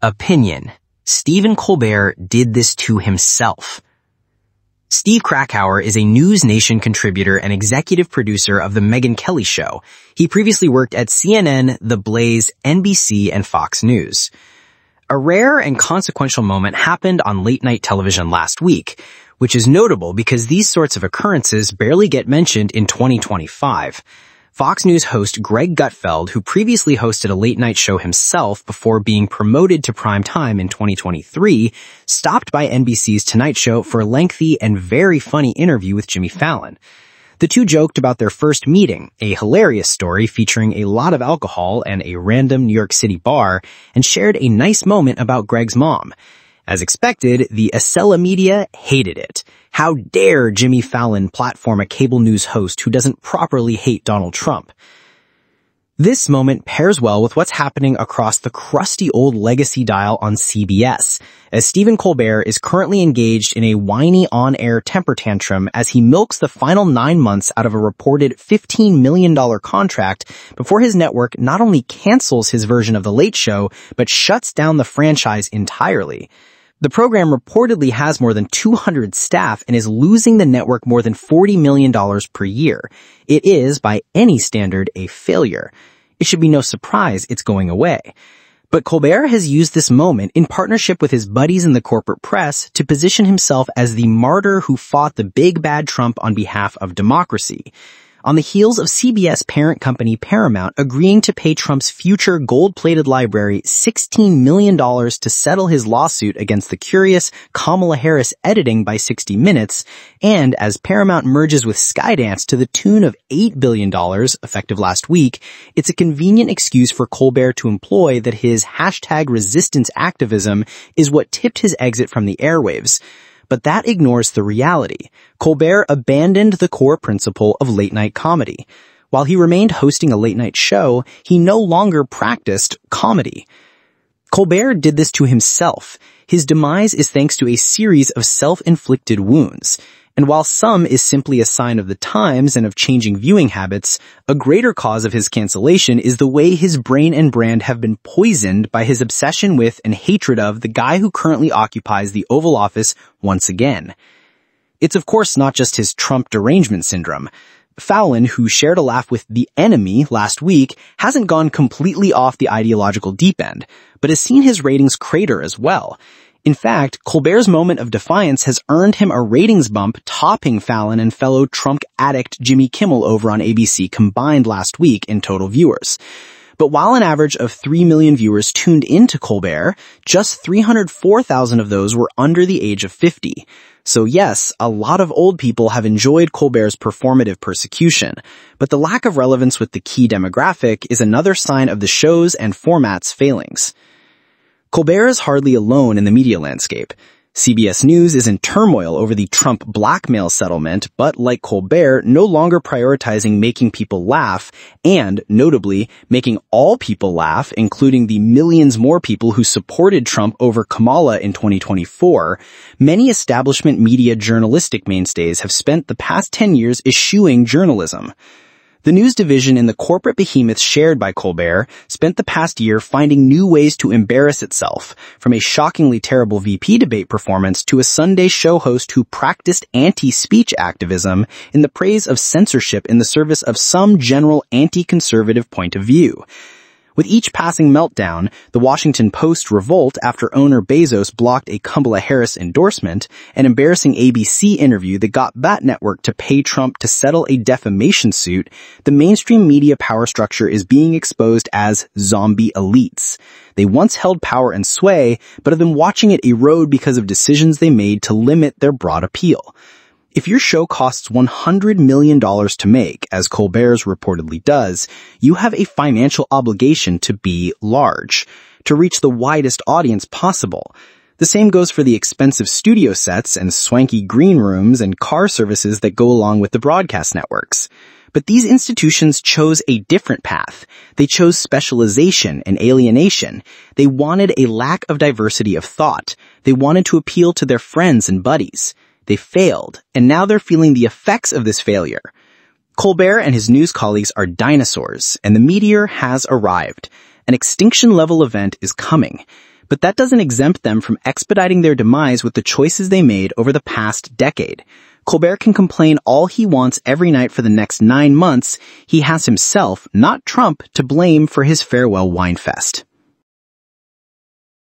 Opinion. Stephen Colbert did this to himself. Steve Krakauer is a News Nation contributor and executive producer of The Megyn Kelly Show. He previously worked at CNN, The Blaze, NBC, and Fox News. A rare and consequential moment happened on late-night television last week, which is notable because these sorts of occurrences barely get mentioned in 2025. Fox News host Greg Gutfeld, who previously hosted a late-night show himself before being promoted to prime time in 2023, stopped by NBC's Tonight Show for a lengthy and very funny interview with Jimmy Fallon. The two joked about their first meeting, a hilarious story featuring a lot of alcohol and a random New York City bar, and shared a nice moment about Greg's mom. As expected, the Acela media hated it. How dare Jimmy Fallon platform a cable news host who doesn't properly hate Donald Trump? This moment pairs well with what's happening across the crusty old legacy dial on CBS, as Stephen Colbert is currently engaged in a whiny on-air temper tantrum as he milks the final 9 months out of a reported $15 million contract before his network not only cancels his version of The Late Show, but shuts down the franchise entirely. The program reportedly has more than 200 staff and is losing the network more than $40 million per year. It is, by any standard, a failure. It should be no surprise it's going away. But Colbert has used this moment in partnership with his buddies in the corporate press to position himself as the martyr who fought the big bad Trump on behalf of democracy. On the heels of CBS parent company Paramount agreeing to pay Trump's future gold-plated library $16 million to settle his lawsuit against the curious Kamala Harris editing by 60 Minutes, and as Paramount merges with Skydance to the tune of $8 billion, effective last week, it's a convenient excuse for Colbert to employ that his #resistance activism is what tipped his exit from the airwaves. But that ignores the reality. Colbert abandoned the core principle of late-night comedy. While he remained hosting a late-night show, he no longer practiced comedy. Colbert did this to himself. His demise is thanks to a series of self-inflicted wounds. And while some is simply a sign of the times and of changing viewing habits, a greater cause of his cancellation is the way his brain and brand have been poisoned by his obsession with and hatred of the guy who currently occupies the Oval Office once again. It's of course not just his Trump derangement syndrome. Fallon, who shared a laugh with the enemy last week, hasn't gone completely off the ideological deep end, but has seen his ratings crater as well. In fact, Colbert's moment of defiance has earned him a ratings bump, topping Fallon and fellow Trump addict Jimmy Kimmel over on ABC combined last week in total viewers. But while an average of 3 million viewers tuned into Colbert, just 304,000 of those were under the age of 50. So yes, a lot of old people have enjoyed Colbert's performative persecution, but the lack of relevance with the key demographic is another sign of the show's and format's failings. Colbert is hardly alone in the media landscape. CBS News is in turmoil over the Trump blackmail settlement, but like Colbert, no longer prioritizing making people laugh and, notably, making all people laugh, including the millions more people who supported Trump over Kamala in 2024. Many establishment media journalistic mainstays have spent the past 10 years eschewing journalism. The news division in the corporate behemoth shared by Colbert spent the past year finding new ways to embarrass itself, from a shockingly terrible VP debate performance to a Sunday show host who practiced anti-speech activism in the praise of censorship in the service of some general anti-conservative point of view. With each passing meltdown, the Washington Post revolt after owner Bezos blocked a Kamala Harris endorsement, an embarrassing ABC interview that got that network to pay Trump to settle a defamation suit, the mainstream media power structure is being exposed as zombie elites. They once held power and sway, but have been watching it erode because of decisions they made to limit their broad appeal. If your show costs $100 million to make, as Colbert's reportedly does, you have a financial obligation to be large, to reach the widest audience possible. The same goes for the expensive studio sets and swanky green rooms and car services that go along with the broadcast networks. But these institutions chose a different path. They chose specialization and alienation. They wanted a lack of diversity of thought. They wanted to appeal to their friends and buddies. They failed, and now they're feeling the effects of this failure. Colbert and his news colleagues are dinosaurs, and the meteor has arrived. An extinction-level event is coming. But that doesn't exempt them from expediting their demise with the choices they made over the past decade. Colbert can complain all he wants every night for the next 9 months. He has himself, not Trump, to blame for his farewell wine fest.